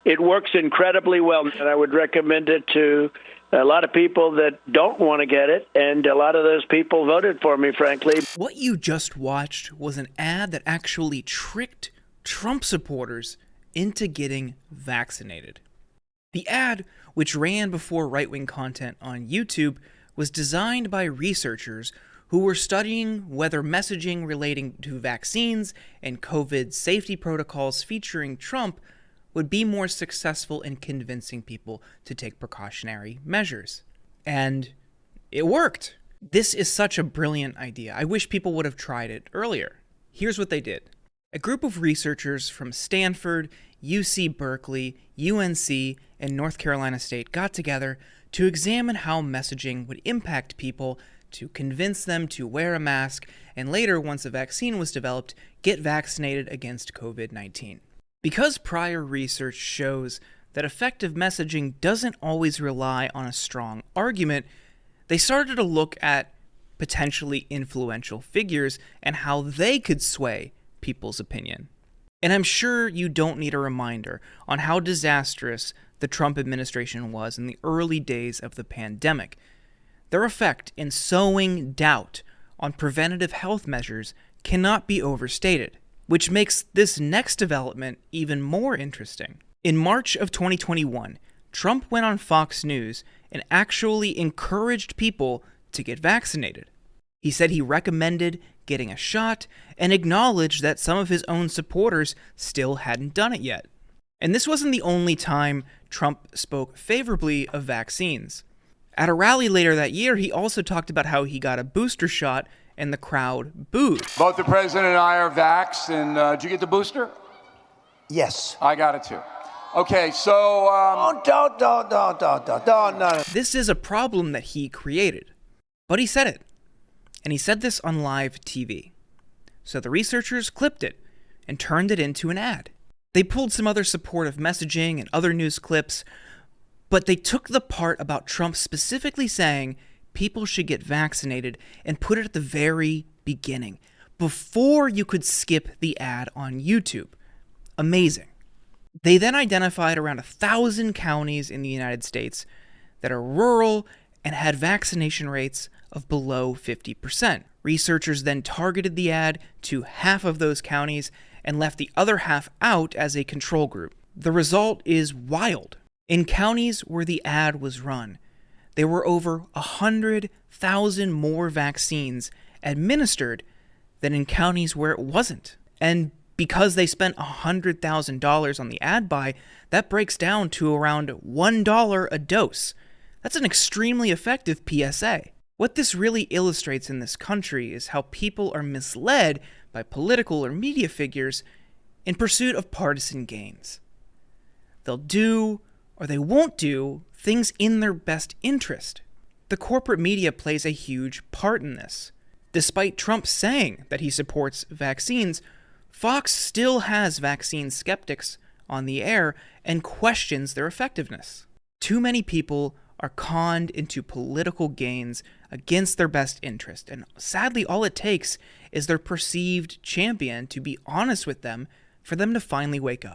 It works incredibly well, and I would recommend it to a lot of people that don't want to get it, and a lot of those people voted for me, frankly. What you just watched was an ad that actually tricked Trump supporters into getting vaccinated. The ad, which ran before right-wing content on YouTube, was designed by researchers who were studying whether messaging relating to vaccines and COVID safety protocols featuring Trump would be more successful in convincing people to take precautionary measures. And it worked. This is such a brilliant idea. I wish people would have tried it earlier. Here's what they did. A group of researchers from Stanford, UC Berkeley, UNC, and North Carolina State got together to examine how messaging would impact people to convince them to wear a mask and later, once a vaccine was developed, get vaccinated against COVID-19. Because prior research shows that effective messaging doesn't always rely on a strong argument, they started to look at potentially influential figures and how they could sway people's opinion. And I'm sure you don't need a reminder on how disastrous the Trump administration was in the early days of the pandemic. Their effect in sowing doubt on preventative health measures cannot be overstated, which makes this next development even more interesting. In March of 2021, Trump went on Fox News and actually encouraged people to get vaccinated. He said he recommended getting a shot and acknowledged that some of his own supporters still hadn't done it yet. And this wasn't the only time Trump spoke favorably of vaccines. At a rally later that year, he also talked about how he got a booster shot and the crowd booed. Both the president and I are vaxxed, and did you get the booster? Yes. I got it too. Okay, so... Don't. This is a problem that he created, but he said it. And he said this on live TV. So the researchers clipped it and turned it into an ad. They pulled some other supportive messaging and other news clips, but they took the part about Trump specifically saying people should get vaccinated and put it at the very beginning, before you could skip the ad on YouTube. Amazing. They then identified around 1,000 counties in the United States that are rural and had vaccination rates of below 50%. Researchers then targeted the ad to half of those counties and left the other half out as a control group. The result is wild. In counties where the ad was run, there were over 100,000 more vaccines administered than in counties where it wasn't. And because they spent $100,000 on the ad buy, that breaks down to around $1 a dose. That's an extremely effective PSA. What this really illustrates in this country is how people are misled by political or media figures in pursuit of partisan gains. They'll do, or they won't do, things in their best interest. The corporate media plays a huge part in this. Despite Trump saying that he supports vaccines, Fox still has vaccine skeptics on the air and questions their effectiveness. Too many people are conned into political gains against their best interest, and sadly all it takes is their perceived champion to be honest with them for them to finally wake up.